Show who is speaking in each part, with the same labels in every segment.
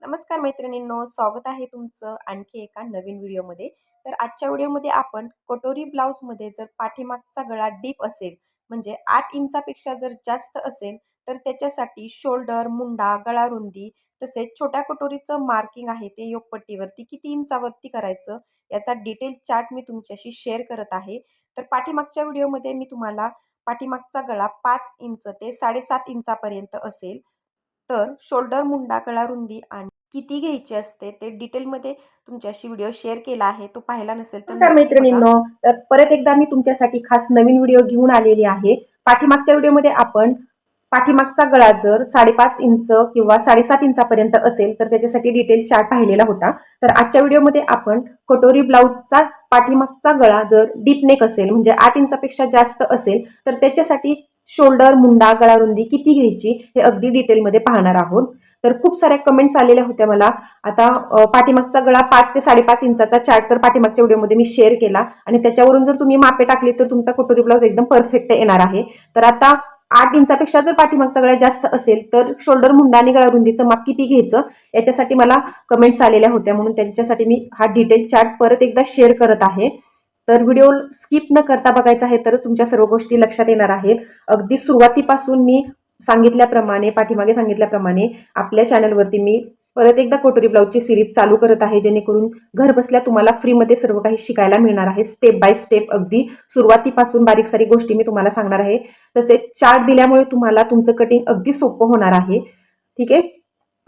Speaker 1: नमस्कार मैत्रिणींनो, स्वागत आहे तुमचं आणखी एका नवीन व्हिडिओमध्ये. तर आजच्या व्हिडिओमध्ये आपण कटोरी ब्लाऊजमध्ये जर पाठीमागचा गळा डीप असेल म्हणजे 8 इंचापेक्षा जर जास्त असेल तर त्याच्यासाठी शोल्डर, मुंडा, गळा रुंदी तसेच छोट्या कटोरीचं मार्किंग आहे ते योगपट्टीवरती किती इंचावरती करायचं याचा डिटेल चार्ट मी तुमच्याशी शेअर करत आहे. तर पाठीमागच्या व्हिडिओमध्ये मी तुम्हाला पाठीमागचा गळा 5 इंच ते 7.5 इंचापर्यंत असेल तर शोल्डर, मुंडा, गळा रुंदी आणि किती घ्यायची असते ते डिटेलमध्ये तुमच्याशी व्हिडिओ शेअर केला आहे. तो पाहिला नसेल तर नक्की बघा. मैत्रिणींनो, तर परत एकदा मी तुमच्यासाठी खास नवीन व्हिडिओ घेऊन आलेली आहे. पाठीमागच्या व्हिडिओमध्ये आपण पाठीमागचा गळा जर 5.5 इंच किंवा 7.5 इंचापर्यंत असेल तर त्याच्यासाठी डिटेल चार्ट पाहिलेला होता. तर आजच्या व्हिडिओमध्ये आपण कटोरी ब्लाऊजचा पाठीमागचा गळा जर डीप नेक असेल म्हणजे 8 इंचापेक्षा जास्त असेल तर त्याच्यासाठी शोल्डर, मुंडा, गळा रुंदी किती घ्यायची हे अगदी डिटेलमध्ये पाहणार आहोत. तर खूप साऱ्या कमेंट्स आलेल्या होत्या मला. आता पाठीमागचा गळा 5 ते 5.5 इंचाचा चार्ट तर पाठीमागच्या व्हिडिओमध्ये मी शेअर केला आणि त्याच्यावरून जर तुम्ही मापे टाकली तर तुमचा कटोरी ब्लाऊज एकदम परफेक्ट येणार आहे. तर आता 8 इंचापेक्षा जर पाठीमागचा गळा जास्त असेल तर शोल्डर, मुंडा आणि गळा रुंदीचं माप किती घ्यायचं याच्यासाठी मला कमेंट्स आलेल्या होत्या, म्हणून त्यांच्यासाठी मी हा डिटेल चार्ट परत एकदा शेअर करत आहे. तर व्हिडिओ स्किप न करता बघायचा आहे तर तुमच्या सर्व गोष्टी लक्षात येणार आहेत. अगदी सुरुवातीपासून मी सांगितल्याप्रमाणे पाठीमागे सांगितल्याप्रमाणे आपल्या चॅनलवरती मी परत एकदा कटोरी ब्लाऊजची सिरीज चालू करत आहे, जेणेकरून घर बसल्या तुम्हाला फ्रीमध्ये सर्व काही शिकायला मिळणार आहे. स्टेप बाय स्टेप अगदी सुरुवातीपासून बारीक सारी गोष्टी मी तुम्हाला सांगणार आहे. तसेच चार्ट दिल्यामुळे तुम्हाला तुमचं कटिंग अगदी सोपं होणार आहे. ठीक आहे.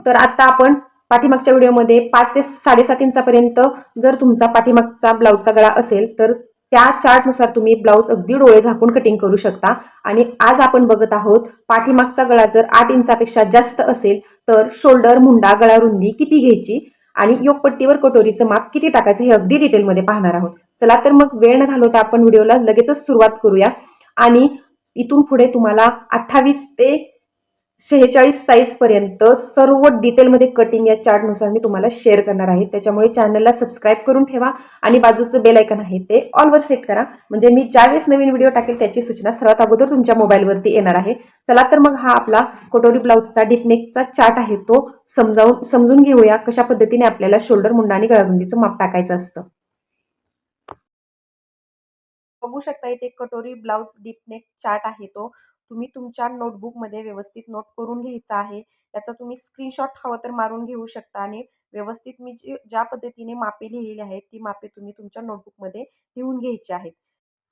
Speaker 1: तर आता आपण पाठीमागच्या व्हिडिओमध्ये 5 ते 7.5 इंचापर्यंत जर तुमचा पाठीमागचा ब्लाऊजचा गळा असेल तर त्या चार्टनुसार तुम्ही ब्लाऊज अगदी डोळे झाकून कटिंग करू शकता. आणि आज आपण बघत आहोत पाठीमागचा गळा जर 8 इंचापेक्षा जास्त असेल तर शोल्डर, मुंडा, गळा रुंदी किती घ्यायची आणि योगपट्टीवर कटोरीचं माप किती टाकायचं हे अगदी डिटेलमध्ये पाहणार आहोत. चला तर मग वेळ न घालवता आपण व्हिडिओला लगेचच सुरुवात करूया. आणि इथून पुढे तुम्हाला 28 ते 46 साईज पर्यंत सर्व डिटेलमध्ये कटिंग या चार्टनुसार मी तुम्हाला शेअर करणार आहे. त्याच्यामुळे चॅनलला सबस्क्राईब करून ठेवा आणि बाजूचं बेल आयकन आहे ते ऑलवर सेट करा, म्हणजे मी ज्यावेळेस नवीन व्हिडिओ टाकेल त्याची सूचना सर्वात अगोदर तुमच्या मोबाईलवरती येणार आहे. चला तर मग हा आपला कटोरी ब्लाऊजचा डीपनेकचा चार्ट आहे तो समजून घेऊया कशा पद्धतीने आपल्याला शोल्डर, मुंडा आणि गळारुंदीचं माप टाकायचं असतं. बघू शकता इथे कटोरी ब्लाउज डीपनेक चार्ट आहे तो तुम्ही तुमच्या नोटबुकमध्ये व्यवस्थित नोट करून घ्यायचा आहे. त्याचा तुम्ही स्क्रीनशॉट हवं तर मारून घेऊ शकता आणि व्यवस्थित मी ज्या पद्धतीने मापे लिहिलेली आहेत ती मापे तुम्ही तुमच्या नोटबुकमध्ये लिहून घ्यायची आहेत.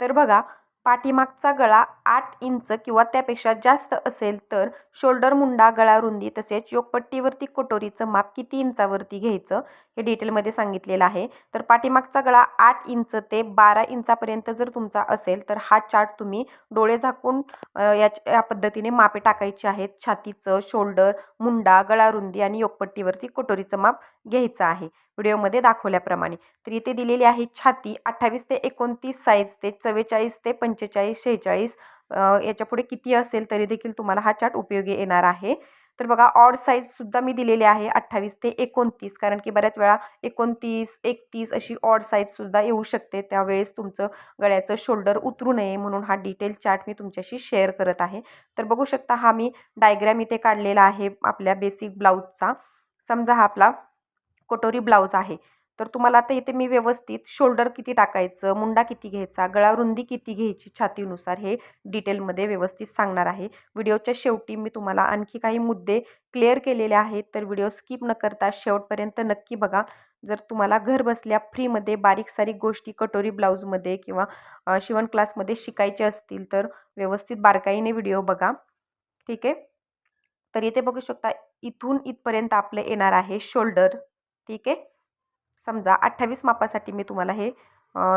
Speaker 1: तर बघा, पाठीमागचा गळा 8 इंच किंवा त्यापेक्षा जास्त असेल तर शोल्डर, मुंडा, गळा रुंदी तसेच योगपट्टीवरती कटोरीचं माप किती इंचावरती घ्यायचं हे डिटेलमध्ये सांगितलेलं आहे. तर पाठीमागचा गळा 8 इंच ते 12 इंचापर्यंत जर तुमचा असेल तर हा चार्ट तुम्ही डोळे झाकून या पद्धतीने मापे टाकायची आहेत. छातीचं, शोल्डर, मुंडा, गळा रुंदी आणि योगपट्टीवरती कटोरीचं माप घ्यायचं आहे व्हिडिओमध्ये दाखवल्याप्रमाणे. तर इथे दिलेली आहे छाती 28 ते 29 साईज ते 44 ते 45 46 याच्या पुढे किती असेल तरी देखील तुम्हाला हा चार्ट उपयोगी येणार आहे. तर बघा, ऑड साईज सुद्धा मी दिलेली आहे 28 ते 29, कारण की बऱ्याच वेळा 29 31 अशी ऑड साईज सुद्धा येऊ शकते. त्यावेळेस तुमचं गळ्याचं शोल्डर उतरू नये म्हणून हा डिटेल चार्ट मी तुमच्याशी शेअर करत आहे. तर बघू शकता हा मी डायग्राम इथे काढलेला आहे आपल्या बेसिक ब्लाऊजचा. समजा हा आपला कटोरी ब्लाऊज आहे. तर तुम्हाला आता इथे मी व्यवस्थित शोल्डर किती टाकायचं, मुंडा किती घ्यायचा, गळा रुंदी किती घ्यायची छातीनुसार हे डिटेलमध्ये व्यवस्थित सांगणार आहे. व्हिडिओच्या शेवटी मी तुम्हाला आणखी काही मुद्दे क्लिअर केलेले आहेत, तर व्हिडिओ स्किप न करता शेवटपर्यंत नक्की बघा. जर तुम्हाला घर बसल्या फ्रीमध्ये बारीक सारीक गोष्टी कटोरी ब्लाऊजमध्ये किंवा शिवण क्लासमध्ये शिकायचे असतील तर व्यवस्थित बारकाईने व्हिडिओ बघा. ठीक आहे. तर इथे बघू शकता इथून इथपर्यंत आपलं येणार आहे शोल्डर. ठीक आहे. समजा 28 मापासाठी मी तुम्हाला हे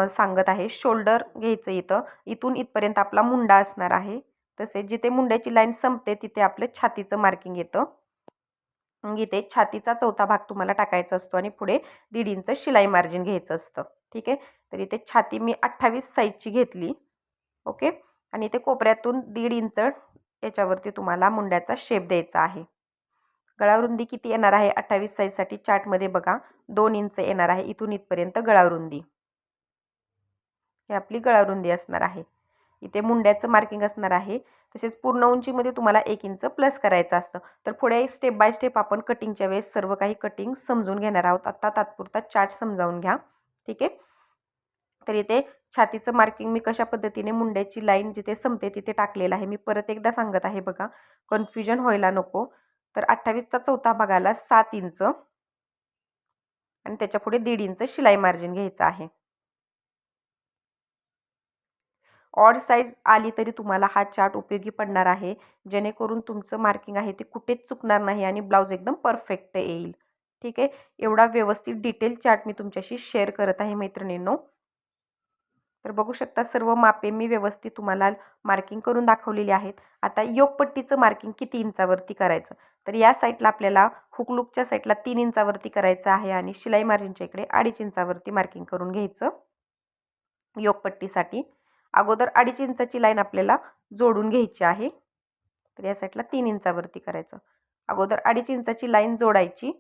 Speaker 1: सांगत आहे. शोल्डर घ्यायचं इथून इथपर्यंत आपला मुंडा असणार आहे. तसेच जिथे मुंड्याची लाईन संपते तिथे आपलं छातीचं मार्किंग येतं. मग इथे छातीचा चौथा भाग तुम्हाला टाकायचा असतो आणि पुढे 1.5 इंच शिलाई मार्जिन घ्यायचं असतं. ठीक आहे. तर इथे छाती मी 28 साईजची घेतली. ओके. आणि इथे कोपऱ्यातून 1.5 इंच याच्यावरती तुम्हाला मुंड्याचा शेप द्यायचा आहे. गळा रुंदी किती येणार आहे 28 साईजसाठी चार्टमध्ये बघा, 2 इंच येणार आहे इथून इथपर्यंत गळा रुंदी. ही आपली गळा रुंदी असणार आहे. इथे मुंड्याचं मार्किंग असणार आहे. तसेच पूर्ण उंचीमध्ये तुम्हाला 1 इंच प्लस करायचं असतं. तर पुढे स्टेप बाय स्टेप आपण कटिंगच्या वेळेस सर्व काही कटिंग समजून घेणार आहोत. आता तात्पुरता चार्ट समजावून घ्या. ठीक आहे. तर इथे छातीचं मार्किंग मी कशा पद्धतीने मुंड्याची लाईन जिथे संपते तिथे टाकलेलं आहे. मी परत एकदा सांगत आहे बघा, कन्फ्युजन व्हायला नको. तर 28चा चौथा भागाला 7 इंच आणि त्याच्यापुढे 1.5 इंच शिलाई मार्जिन घ्यायचं आहे. ऑड साईज आली तरी तुम्हाला हा चार्ट उपयोगी पडणार आहे, जेणेकरून तुमचं मार्किंग आहे ते कुठेच चुकणार नाही आणि ब्लाऊज एकदम परफेक्ट येईल. ठीक आहे. एवढा व्यवस्थित डिटेल चार्ट मी तुमच्याशी शेअर करत आहे मैत्रिणींनो. तर बघू शकता सर्व मापे मी व्यवस्थित तुम्हाला मार्किंग करून दाखवलेली आहेत. आता योगपट्टीचं मार्किंग किती इंचावरती करायचं, तर या साईडला आपल्याला हुकलूकच्या साईडला 3 इंचावरती करायचं आहे आणि शिलाई मार्जिनच्या इकडे 2.5 इंचावरती मार्किंग करून घ्यायचं. योगपट्टीसाठी अगोदर 2.5 इंचाची लाईन आपल्याला जोडून घ्यायची आहे. तर या साईडला 3 इंचावरती करायचं. अगोदर 2.5 इंचाची लाईन जोडायची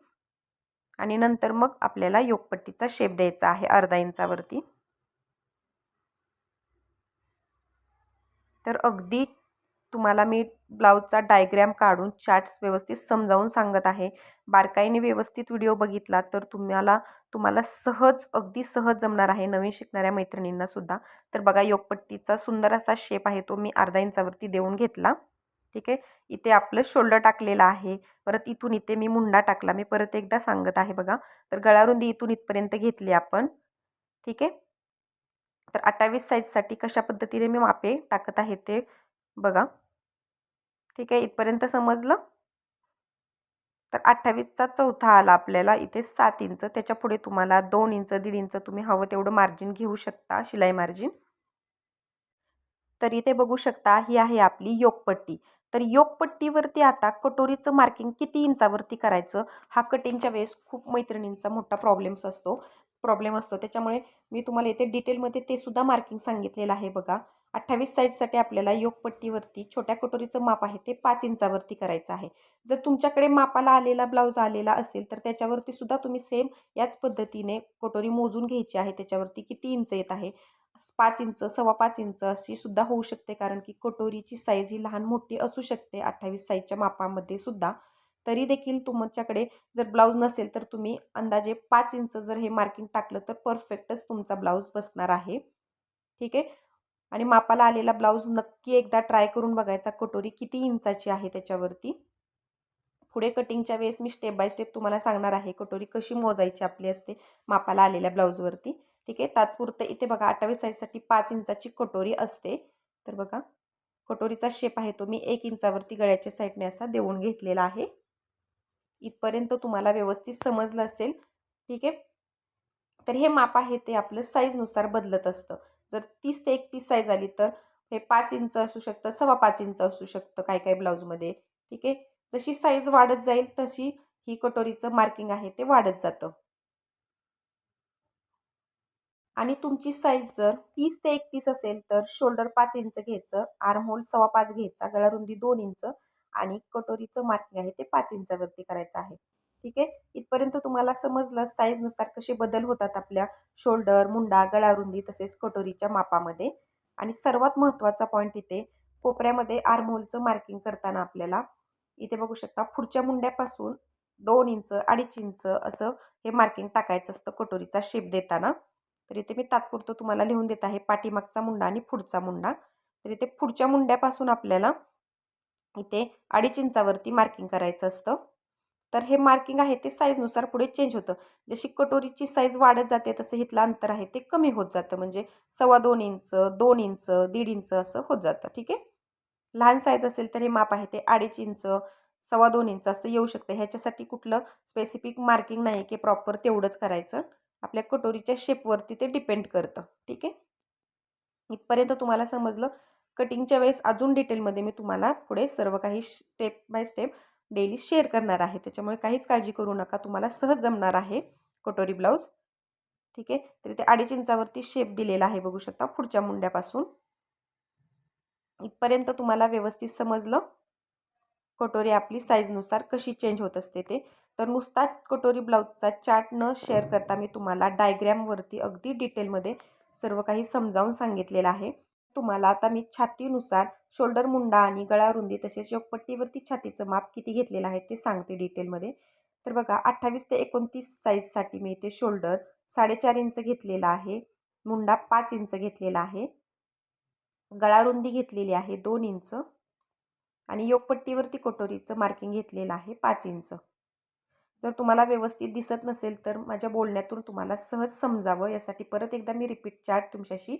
Speaker 1: आणि नंतर मग आपल्याला योगपट्टीचा शेप द्यायचा आहे अर्धा इंचावरती. तर अगदी तुम्हाला मी ब्लाऊजचा डायग्रॅम काढून चार्ट्स व्यवस्थित समजावून सांगत आहे. बारकाईने व्यवस्थित व्हिडिओ बघितला तर तुम्हाला सहज अगदी सहज जमणार आहे, नवीन शिकणाऱ्या मैत्रिणींना सुद्धा. तर बघा योगपट्टीचा सुंदर असा शेप आहे तो मी अर्धा इंचावरती देऊन घेतला. ठीक आहे. इथे आपलं शोल्डर टाकलेलं आहे. परत इथून इथे मी मुंडा टाकला. मी परत एकदा सांगत आहे बघा. तर गळारुंदी इथून इथपर्यंत घेतली आपण. ठीक आहे. तर 28 साईजसाठी कशा पद्धतीने मी मापे टाकत आहे ते बघा. ठीक आहे. इथपर्यंत समजलं. तर 28चा चौथा आला आपल्याला इथे 7 इंच. त्याच्यापुढे तुम्हाला 2 इंच 1.5 इंच तुम्ही हवं तेवढं मार्जिन घेऊ शकता, शिलाई मार्जिन. तर इथे बघू शकता ही आहे आपली योगपट्टी. तर योगपट्टीवरती आता कटोरीचं मार्किंग किती इंचावरती करायचं हा कटिंगच्या वेळेस खूप मैत्रिणींचा मोठा प्रॉब्लेम असतो. त्याच्यामुळे मी तुम्हाला इथे डिटेलमध्ये ते सुद्धा मार्किंग सांगितलेलं आहे बघा. 28 साईजसाठी आपल्याला योगपट्टीवरती छोट्या कटोरीचं माप आहे ते 5 इंचावरती करायचं आहे. जर तुमच्याकडे मापाला आलेला ब्लाऊज आलेला असेल तर त्याच्यावरती सुद्धा तुम्ही सेम याच पद्धतीने कटोरी मोजून घ्यायची आहे. त्याच्यावरती किती इंच येत आहे, 5 इंच, 5.25 इंच अशी सुद्धा होऊ शकते, कारण की कटोरीची साईज ही लहान मोठी असू शकते 28 साईजच्या मापामध्ये सुद्धा. तरी देखील तुमच्याकडे जर ब्लाऊज नसेल तर तुम्ही अंदाजे 5 इंच जर हे मार्किंग टाकलं तर परफेक्टच तुमचा ब्लाऊज बसणार आहे. ठीक आहे. आणि मापाला आलेला ब्लाऊज नक्की एकदा ट्राय करून बघायचा कटोरी किती इंचाची आहे त्याच्यावरती. पुढे कटिंगच्या वेळेस मी स्टेप बाय स्टेप तुम्हाला सांगणार आहे कटोरी कशी मोजायची आपली असते मापाला आलेल्या ब्लाऊजवरती. ठीक आहे. तात्पुरतं इथे बघा 28 साईजसाठी 5 इंचाची कटोरी असते. तर बघा कटोरीचा शेप आहे तो मी 1 इंचावरती गळ्याच्या साईडने असा देऊन घेतलेला आहे. इथपर्यंत तुम्हाला व्यवस्थित समजलं असेल. ठीक आहे. तर हे माप आहे ते आपलं साईजनुसार बदलत असतं. जर 30 ते 31 साईज आली तर हे 5 इंच असू शकतं, 5.25 इंच असू शकतं काही काही ब्लाऊजमध्ये. ठीक आहे. जशी साईज वाढत जाईल तशी ही कटोरीचं मार्किंग आहे ते वाढत जातं. आणि तुमची साईज जर 30 ते 31 असेल तर शोल्डर 5 इंच घ्यायचं, आर्महोल 5.25 घ्यायचा, गळारुंदी 2 इंच आणि कटोरीचं मार्किंग आहे ते 5 इंचावरती करायचं आहे. ठीक आहे. इथपर्यंत तुम्हाला समजलं साईजनुसार कसे बदल होतात आपल्या शोल्डर, मुंडा, गळारुंदी तसेच कटोरीच्या मापामध्ये. आणि सर्वात महत्त्वाचा पॉईंट इथे कोपऱ्यामध्ये आर्महोलचं मार्किंग करताना आपल्याला इथे बघू शकता पुढच्या मुंड्यापासून 2 इंच 2.5 इंच असं हे मार्किंग टाकायचं असतं कटोरीचा शेप देताना. तर इथे मी तात्पुरतं तुम्हाला लिहून देत आहे पाठीमागचा मुंडा आणि पुढचा मुंडा. तर इथे पुढच्या मुंड्यापासून आपल्याला इथे 2.5 इंचावरती मार्किंग करायचं असतं. तर हे मार्किंग आहे ते साईजनुसार पुढे चेंज होतं. जशी कटोरीची साईज वाढत जाते तसं इथलं अंतर आहे ते कमी होत जातं. म्हणजे 2.25 इंच, 2 इंच, 1.5 इंच असं होत जातं. ठीक आहे. लहान साईज असेल तर हे माप आहे ते 2.5 इंच, 2.25 इंच असं येऊ शकतं. ह्याच्यासाठी कुठलं स्पेसिफिक मार्किंग नाही की प्रॉपर तेवढंच करायचं. आपल्या कटोरीच्या शेपवरती ते डिपेंड करतं. ठीक आहे. इथपर्यंत तुम्हाला समजलं. कटिंगच्या वेळेस अजून डिटेलमध्ये मी तुम्हाला पुढे सर्व काही step by step daily share करणार आहे. त्याच्यामुळे काहीच काळजी करू नका. तुम्हाला सहज जमणार आहे कटोरी ब्लाऊज. ठीक आहे. तर इथे 2.5 इंचावरती शेप दिलेला आहे बघू शकता पुढच्या मुंड्यापासून. इथपर्यंत तुम्हाला व्यवस्थित समजलं कटोरी आपली साईजनुसार कशी चेंज होत असते ते. तर नुसता कटोरी ब्लाऊजचा चार्ट न शेअर करता मी तुम्हाला डायग्रॅमवरती अगदी डिटेलमध्ये सर्व काही समजावून सांगितलेलं आहे. तुम्हाला आता मी छातीनुसार शोल्डर मुंडा आणि गळा रुंदी तसेच योगपट्टीवरती छातीचं माप किती घेतलेलं आहे ते सांगते डिटेलमध्ये. तर बघा 28 ते 29 साईजसाठी मी इथे शोल्डर 4.5 इंच घेतलेला आहे, मुंडा 5 इंच घेतलेला आहे, गळा रुंदी घेतलेली आहे 2 इंच आणि योगपट्टीवरती कटोरीचं मार्किंग घेतलेलं आहे 5 इंच. जर तुम्हाला व्यवस्थित दिसत नसेल तर माझ्या बोलण्यातून तुम्हाला सहज समजावं यासाठी परत एकदा मी रिपीट चार्ट तुमच्याशी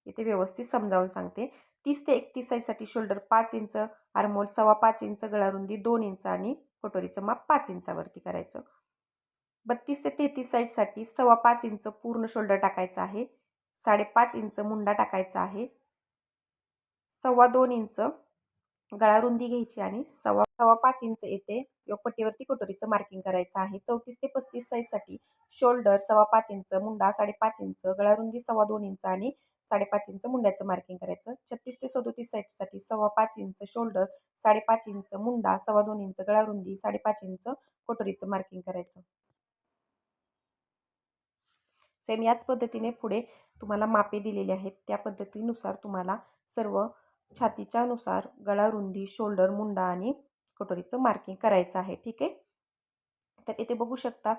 Speaker 1: इथे व्यवस्थित समजावून सांगते. 30 ते 31 साईजसाठी शोल्डर 5 इंच, आर्महोल 5.25 इंच, गळारुंदी 2 इंच आणि कटोरीचं माप 5 इंचावरती करायचं. 32 ते 33 साईजसाठी 5.25 इंच पूर्ण शोल्डर टाकायचं आहे, 5.5 इंच मुंडा टाकायचा आहे, 2.25 इंच गळारुंदी घ्यायची आणि 5.25 इंच येते योगपट्टीवरती कटोरीचं मार्किंग करायचं आहे. 34 ते 35 साईजसाठी शोल्डर 5.25 इंच, मुंडा 5.5 इंच, गळारुंदी 2.25 इंच आणि 5.5 इंच मुंड्याचं मार्किंग करायचं. 36 ते 37 साईजसाठी 5.25 इंच शोल्डर, 5.5 इंच मुंडा, 2.25 इंच गळारुंदी, 5.5 इंच कटोरीचं मार्किंग करायचं. सेम याच पद्धतीने पुढे तुम्हाला मापे दिलेली आहेत त्या पद्धतीनुसार तुम्हाला सर्व छातीच्यानुसार गळारुंदी, शोल्डर, मुंडा आणि कटोरीचं मार्किंग करायचं आहे. ठीक आहे. तर इथे बघू शकता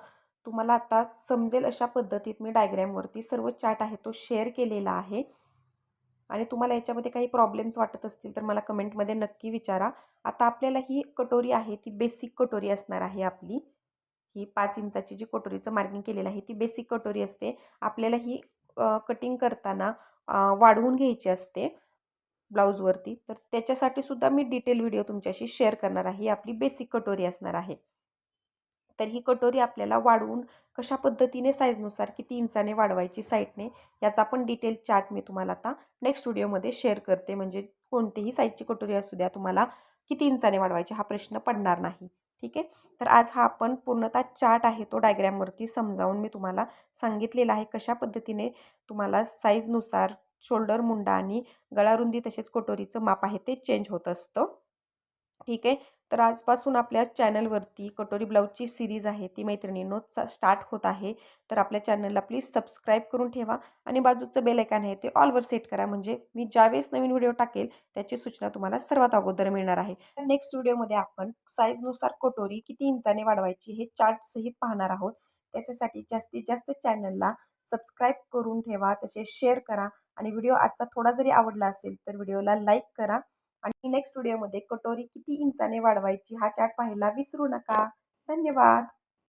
Speaker 1: तुम्हाला आता समजेल अशा पद्धतीत मी डायग्रॅमवरती सर्व चार्ट आहे तो शेअर केलेला आहे. आणि तुम्हाला याच्यामध्ये काही प्रॉब्लेम्स वाटत असतील तर मला कमेंटमध्ये नक्की विचारा. आता आपल्याला ही कटोरी आहे ती बेसिक कटोरी असणार आहे आपली. ही 5 इंचाची जी कटोरीचं मार्किंग केलेलं आहे ती बेसिक कटोरी असते. आपल्याला ही कटिंग करताना वाढवून घ्यायची असते ब्लाऊजवरती. तर त्याच्यासाठी सुद्धा मी डिटेल व्हिडिओ तुमच्याशी शेअर करणार आहे. ही आपली बेसिक कटोरी असणार आहे. तर ही कटोरी आपल्याला वाढवून कशा पद्धतीने साईजनुसार किती इंचाने वाढवायची साईडने याचा पण डिटेल चार्ट मी तुम्हाला आता नेक्स्ट व्हिडिओमध्ये शेअर करते. म्हणजे कोणतीही साईजची कटोरी असू द्या तुम्हाला किती इंचाने वाढवायची हा प्रश्न पडणार नाही. ठीक आहे. तर आज हा आपण पूर्णतः चार्ट आहे तो डायग्रॅमवरती समजावून मी तुम्हाला सांगितलेला आहे कशा पद्धतीने तुम्हाला साईजनुसार शोल्डर, मुंडा आणि गळारुंदी तसेच कटोरीचं माप आहे ते चेंज होत असतं. ठीक आहे. तर आजपासून आपल्या चॅनलवरती कटोरी ब्लाऊजची सिरीज आहे ती मैत्रिणींनो स्टार्ट होत आहे. तर आपल्या चॅनलला प्लीज सबस्क्राईब करून ठेवा आणि बाजूचं बेल आयकॉन आहे ते ऑलवर सेट करा. म्हणजे मी ज्यावेळेस नवीन व्हिडिओ टाकेल त्याची सूचना तुम्हाला सर्वात अगोदर मिळणार आहे. तर नेक्स्ट व्हिडिओमध्ये आपण साईजनुसार कटोरी किती इंचाने वाढवायची हे चार्ट सहित पाहणार आहोत. त्याच्यासाठी जास्तीत जास्त चॅनलला सबस्क्राईब करून ठेवा, तसेच शेअर करा आणि व्हिडिओ आजचा थोडा जरी आवडला असेल तर व्हिडिओला लाईक करा. आणि नेक्स्ट व्हिडिओमध्ये कटोरी किती इंचाने वाढवायची हा चार्ट पाहायला विसरू नका. धन्यवाद.